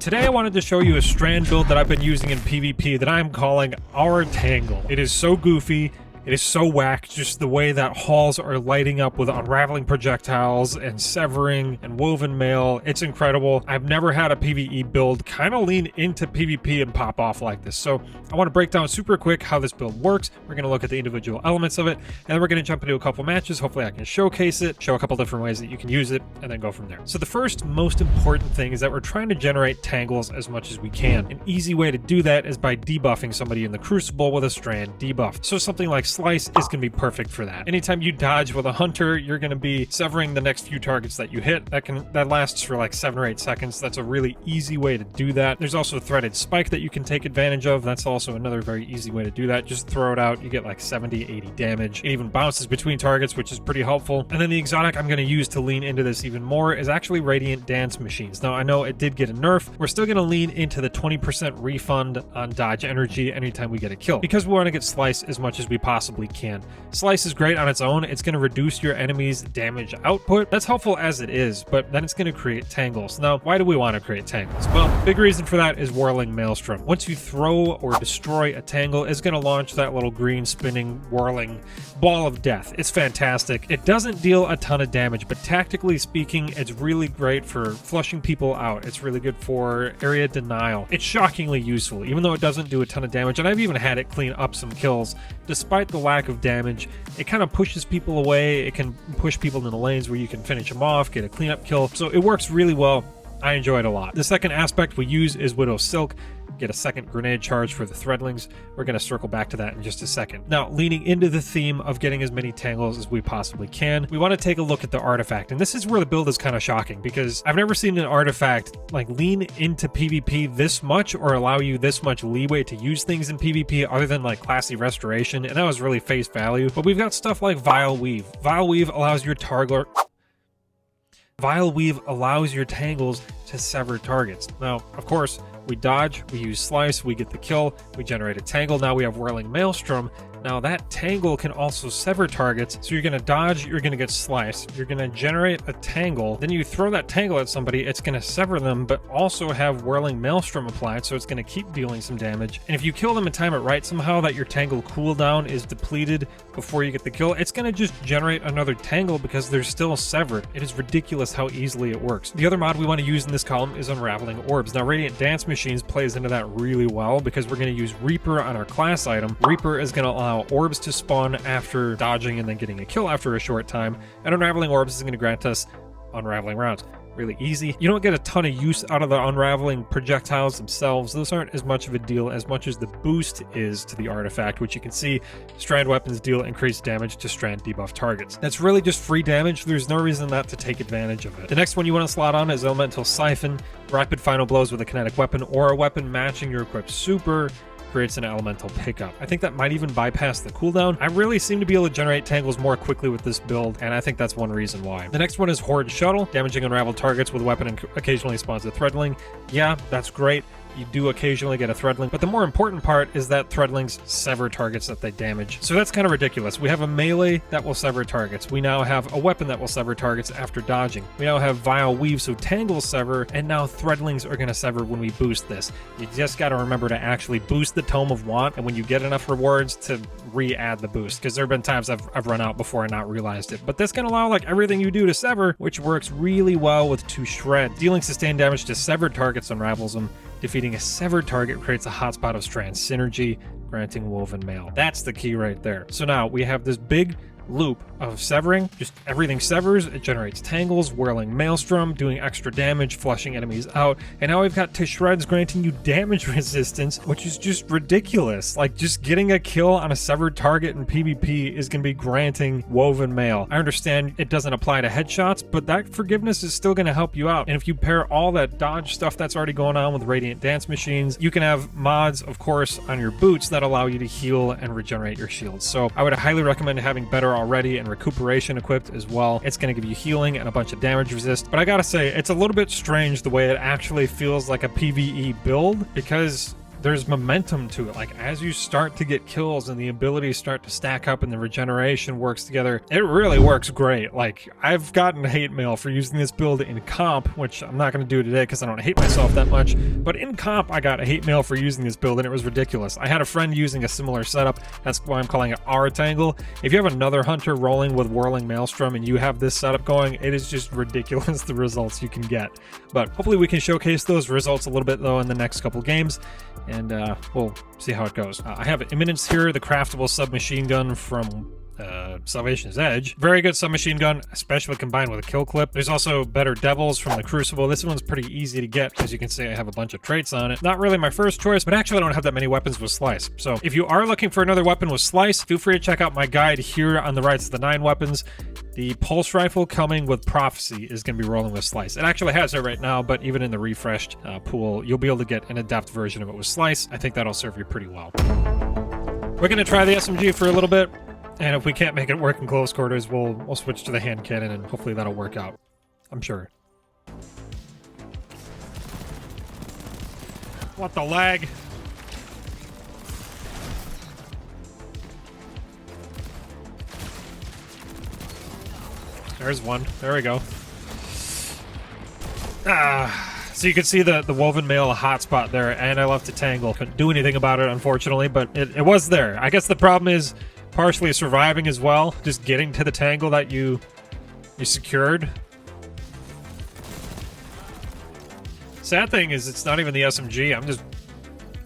Today I wanted to show you a strand build that I've been using in PvP that I'm calling Our Tangle. It is so goofy. It is so whack, just the way that halls are lighting up with unraveling projectiles and severing and woven mail. It's incredible. I've never had a PvE build kind of lean into PvP and pop off like this. So I want to break down super quick how this build works. We're going to look at the individual elements of it, and then we're going to jump into a couple matches. Hopefully I can showcase it, show a couple different ways that you can use it, and then go from there. So the first most important thing is that we're trying to generate tangles as much as we can. An easy way to do that is by debuffing somebody in the Crucible with a strand debuff. So something like Slice is going to be perfect for that. Anytime you dodge with a hunter, you're going to be severing the next few targets that you hit. That lasts for like 7 or 8 seconds. That's a really easy way to do that. There's also a threaded spike that you can take advantage of. That's also another very easy way to do that. Just throw it out. You get like 70, 80 damage. It even bounces between targets, which is pretty helpful. And then the exotic I'm going to use to lean into this even more is actually Radiant Dance Machines. Now I know it did get a nerf. We're still going to lean into the 20% refund on dodge energy anytime we get a kill, because we want to get Slice as much as we possibly can. Slice is great on its own. It's going to reduce your enemy's damage output. That's helpful as it is, but then it's going to create tangles. Now, why do we want to create tangles? Well, big reason for that is Whirling Maelstrom. Once you throw or destroy a tangle, it's going to launch that little green spinning whirling ball of death. It's fantastic. It doesn't deal a ton of damage, but tactically speaking, it's really great for flushing people out. It's really good for area denial. It's shockingly useful, even though it doesn't do a ton of damage, and I've even had it clean up some kills. Despite the lack of damage, it kind of pushes people away. It can push people into lanes where you can finish them off, get a cleanup kill. So it works really well. I enjoy it a lot. The second aspect we use is Widow Silk. Get a second grenade charge for the threadlings. We're going to circle back to that in just a second. Now, leaning into the theme of getting as many tangles as we possibly can, we want to take a look at the artifact. And this is where the build is kind of shocking, because I've never seen an artifact like lean into PvP this much or allow you this much leeway to use things in PvP other than like classy restoration, and that was really face value. But we've got stuff like Vile Weave. Vile Weave allows your tangles to sever targets. Now, of course, we dodge, we use Slice, we get the kill, we generate a tangle. Now we have Whirling Maelstrom. Now that tangle can also sever targets. So you're going to dodge, you're going to get Slice, you're going to generate a tangle, then you throw that tangle at somebody, it's going to sever them, but also have Whirling Maelstrom applied, so it's going to keep dealing some damage. And if you kill them and time it right somehow, that your tangle cooldown is depleted before you get the kill, it's going to just generate another tangle because they're still severed. It is ridiculous how easily it works. The other mod we want to use in this column is Unraveling Orbs. Now Radiant Dance Machines plays into that really well because we're going to use Reaper on our class item. Reaper is going to allow orbs to spawn after dodging and then getting a kill after a short time, and Unraveling Orbs is going to grant us unraveling rounds. Really easy. You don't get a ton of use out of the unraveling projectiles themselves. Those aren't as much of a deal as much as the boost is to the artifact, which you can see strand weapons deal increased damage to strand debuff targets. That's really just free damage. There's no reason not to take advantage of it. The next one you want to slot on is Elemental Siphon. Rapid final blows with a kinetic weapon or a weapon matching your equipped super creates an elemental pickup. I think that might even bypass the cooldown. I really seem to be able to generate tangles more quickly with this build, and I think that's one reason why. The next one is Horde Shuttle. Damaging unraveled targets with a weapon and occasionally spawns a threadling. Yeah, that's great. You do occasionally get a threadling, but the more important part is that threadlings sever targets that they damage. So that's kind of ridiculous. We have a melee that will sever targets. We now have a weapon that will sever targets after dodging. We now have Vile Weave, so tangles sever, and now threadlings are going to sever when we boost this. You just got to remember to actually boost the Tome of Want, and when you get enough rewards to re-add the boost, because there have been times I've run out before and not realized it. But this can allow like everything you do to sever, which works really well with To Shred. Dealing sustained damage to severed targets unravels them. Defeating a severed target creates a hotspot of strand synergy, granting woven mail. That's the key right there. So now we have this big loop of severing. Just everything severs, it generates tangles, Whirling Maelstrom, doing extra damage, flushing enemies out, and now we've got To Shreds granting you damage resistance, which is just ridiculous. Like, just getting a kill on a severed target in PvP is going to be granting woven mail. I understand it doesn't apply to headshots, but that forgiveness is still going to help you out. And if you pair all that dodge stuff that's already going on with Radiant Dance Machines, you can have mods, of course, on your boots that allow you to heal and regenerate your shields. So I would highly recommend having better already and recuperation equipped as well. It's going to give you healing and a bunch of damage resist, but I gotta say, it's a little bit strange the way it actually feels like a PvE build, because there's momentum to it. Like, as you start to get kills and the abilities start to stack up and the regeneration works together, it really works great. Like, I've gotten hate mail for using this build in comp, which I'm not going to do today because I don't hate myself that much, but in comp I got hate mail for using this build and it was ridiculous. I had a friend using a similar setup. That's why I'm calling it our tangle. If you have another hunter rolling with Whirling Maelstrom and you have this setup going, it is just ridiculous the results you can get. But hopefully we can showcase those results a little bit though in the next couple games, and we'll see how it goes. I have Imminence here, the craftable submachine gun from Salvation's Edge. Very good submachine gun, especially combined with a kill clip. There's also Better Devils from the Crucible. This one's pretty easy to get. As you can see, I have a bunch of traits on it. Not really my first choice, but actually I don't have that many weapons with Slice. So if you are looking for another weapon with Slice, feel free to check out my guide here on the right to the 9 weapons. The Pulse Rifle coming with Prophecy is going to be rolling with Slice. It actually has it right now, but even in the refreshed pool, you'll be able to get an adept version of it with Slice. I think that'll serve you pretty well. We're going to try the SMG for a little bit. And if we can't make it work in close quarters, we'll switch to the hand cannon, and hopefully that'll work out. I'm sure. What the lag? There's one. There we go. So you can see the Woven Mail hotspot there, and I left a tangle. Couldn't do anything about it, unfortunately, but it was there. I guess the problem is partially surviving as well, just getting to the tangle that you secured. Sad thing is it's not even the SMG. I'm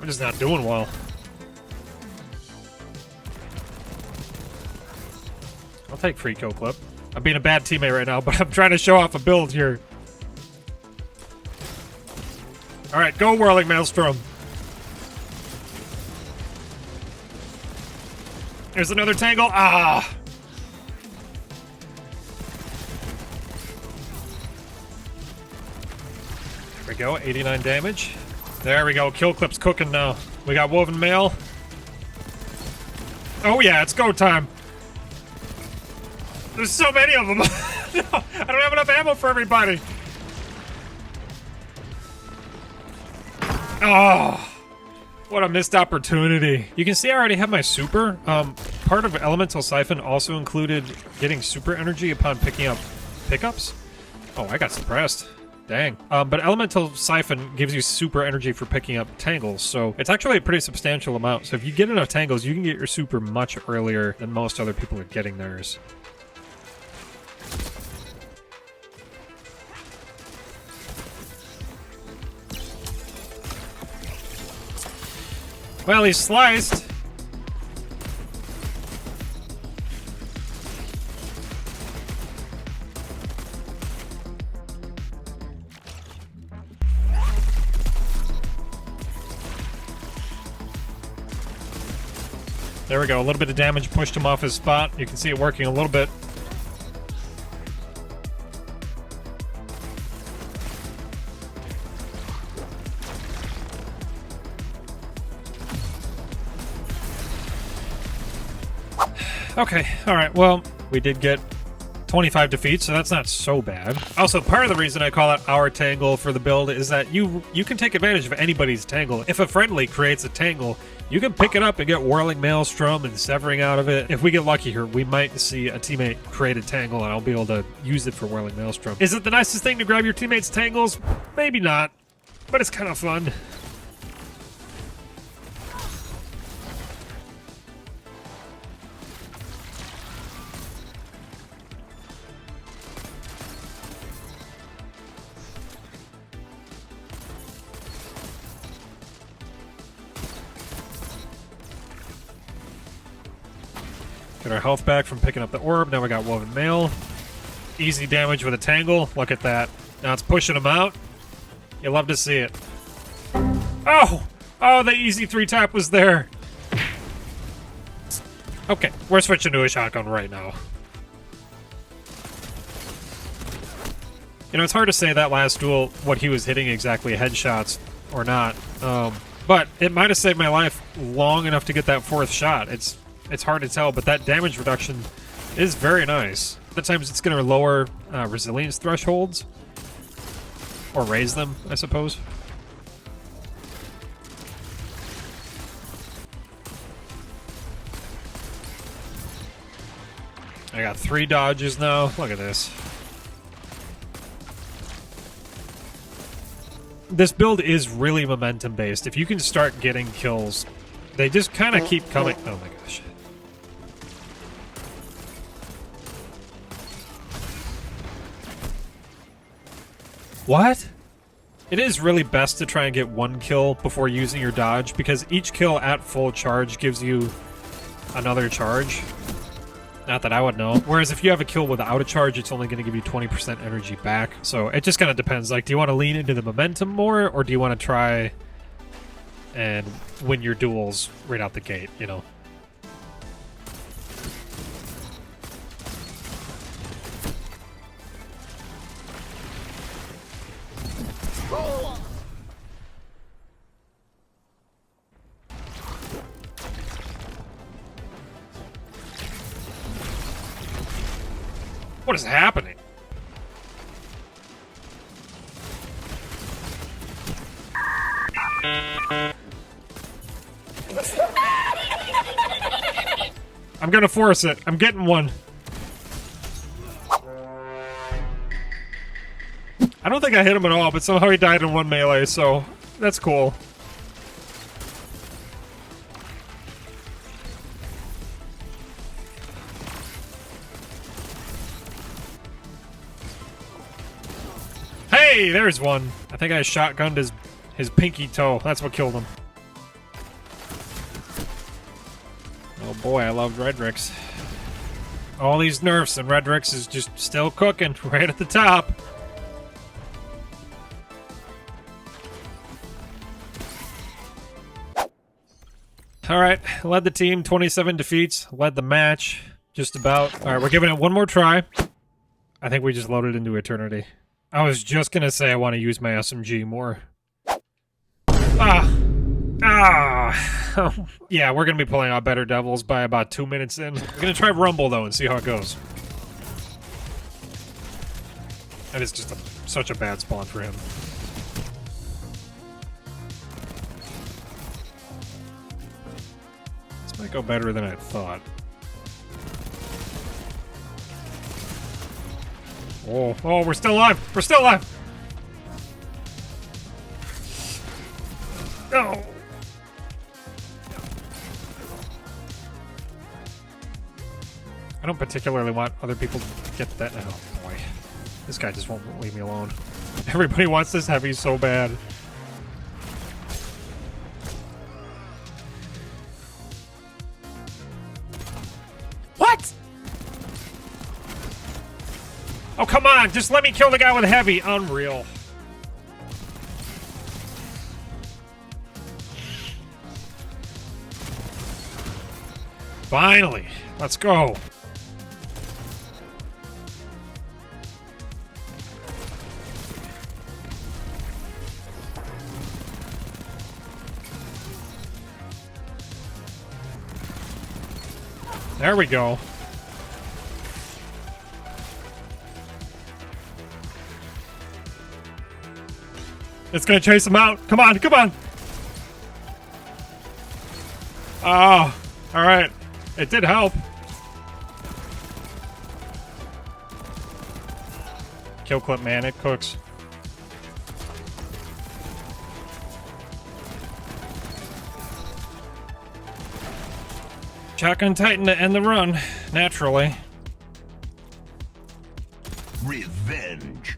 just not doing well. I'll take free kill clip. I'm being a bad teammate right now, but I'm trying to show off a build here. All right, go Whirling Maelstrom. There's another tangle. Ah! There we go, 89 damage. There we go, kill clip's cooking now. We got Woven Mail. Oh yeah, it's go time. There's so many of them. No, I don't have enough ammo for everybody. Oh! What a missed opportunity. You can see I already have my super. Part of Elemental Siphon also included getting super energy upon picking up pickups. Oh, I got suppressed. Dang. But Elemental Siphon gives you super energy for picking up tangles, so it's actually a pretty substantial amount. So if you get enough tangles, you can get your super much earlier than most other people are getting theirs. Well, he's sliced. There we go. A little bit of damage pushed him off his spot. You can see it working a little bit. Okay, alright, well, we did get 25 defeats, so that's not so bad. Also, part of the reason I call it our tangle for the build is that you can take advantage of anybody's tangle. If a friendly creates a tangle, you can pick it up and get Whirling Maelstrom and Severing out of it. If we get lucky here, we might see a teammate create a tangle and I'll be able to use it for Whirling Maelstrom. Is it the nicest thing to grab your teammates' tangles? Maybe not, but it's kind of fun. Get our health back from picking up the orb. Now we got Woven Mail. Easy damage with a tangle. Look at that. Now it's pushing him out. You love to see it. Oh! Oh, the easy 3-tap was there. Okay, we're switching to a shotgun right now. You know, it's hard to say that last duel what he was hitting exactly, headshots or not. But it might have saved my life long enough to get that 4th shot. It's hard to tell, but that damage reduction is very nice. Other times it's going to lower resilience thresholds. Or raise them, I suppose. I got 3 dodges now. Look at this. This build is really momentum based. If you can start getting kills, they just kind of keep coming. Oh my gosh. What? It is really best to try and get 1 kill before using your dodge, because each kill at full charge gives you another charge. Not that I would know. Whereas if you have a kill without a charge, it's only going to give you 20% energy back. So it just kind of depends. Like, do you want to lean into the momentum more, or do you want to try and win your duels right out the gate, you know? What is happening? I'm gonna force it. I'm getting one. I don't think I hit him at all, but somehow he died in 1 melee, so that's cool. Hey, there's one. I think I shotgunned his pinky toe. That's what killed him. Oh boy, I love Redrix. All these nerfs and Redrix is just still cooking right at the top. Alright, led the team, 27 defeats, led the match, just about. Alright, we're giving it one more try. I think we just loaded into eternity. I was just gonna say I want to use my SMG more. Yeah, we're gonna be pulling out better devils by about 2 minutes in. We're gonna try Rumble though and see how it goes. That is just such a bad spawn for him. This might go better than I thought. Oh, we're still alive! We're still alive! No! I don't particularly want other people to get that. Oh, boy. This guy just won't leave me alone. Everybody wants this heavy so bad. What? Oh, come on! Just let me kill the guy with heavy! Unreal. Finally! Let's go! There we go. It's gonna chase him out. Come on, come on! Oh, alright. It did help. Kill clip, man, it cooks. Shotgun Titan to end the run, naturally. Revenge.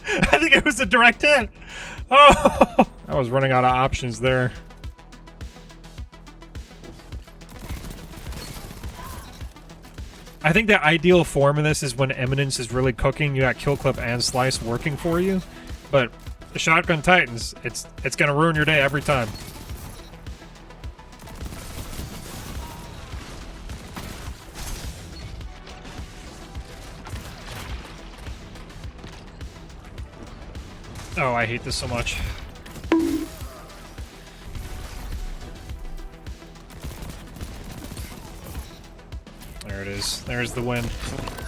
I think it was a direct hit. Oh, I was running out of options there. I think the ideal form of this is when Eminence is really cooking. You got Kill Clip and Slice working for you, but the Shotgun Titans, it's gonna ruin your day every time. Oh, I hate this so much. There it is. is. There's the win.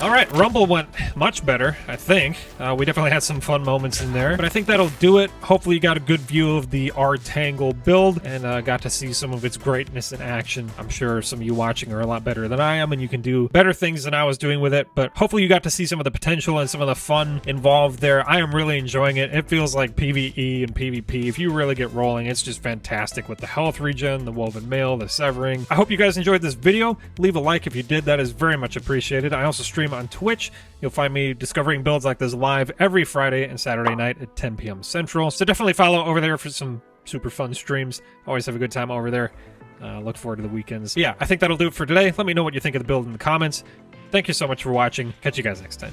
All right, Rumble went much better, I think. We definitely had some fun moments in there, but I think that'll do it. Hopefully you got a good view of the R-Tangle build and got to see some of its greatness in action. I'm sure some of you watching are a lot better than I am, and you can do better things than I was doing with it, but hopefully you got to see some of the potential and some of the fun involved there. I am really enjoying it. It feels like PvE and PvP. If you really get rolling, it's just fantastic with the health regen, the woven mail, the severing. I hope you guys enjoyed this video. Leave a like if you did. That is very much appreciated. I also stream on Twitch. You'll find me discovering builds like this live every Friday and Saturday night at 10 p.m. Central. So definitely follow over there for some super fun streams. Always have a good time over there. Look forward to the weekends. Yeah, I think that'll do it for today. Let me know what you think of the build in the comments. Thank you so much for watching. Catch you guys next time.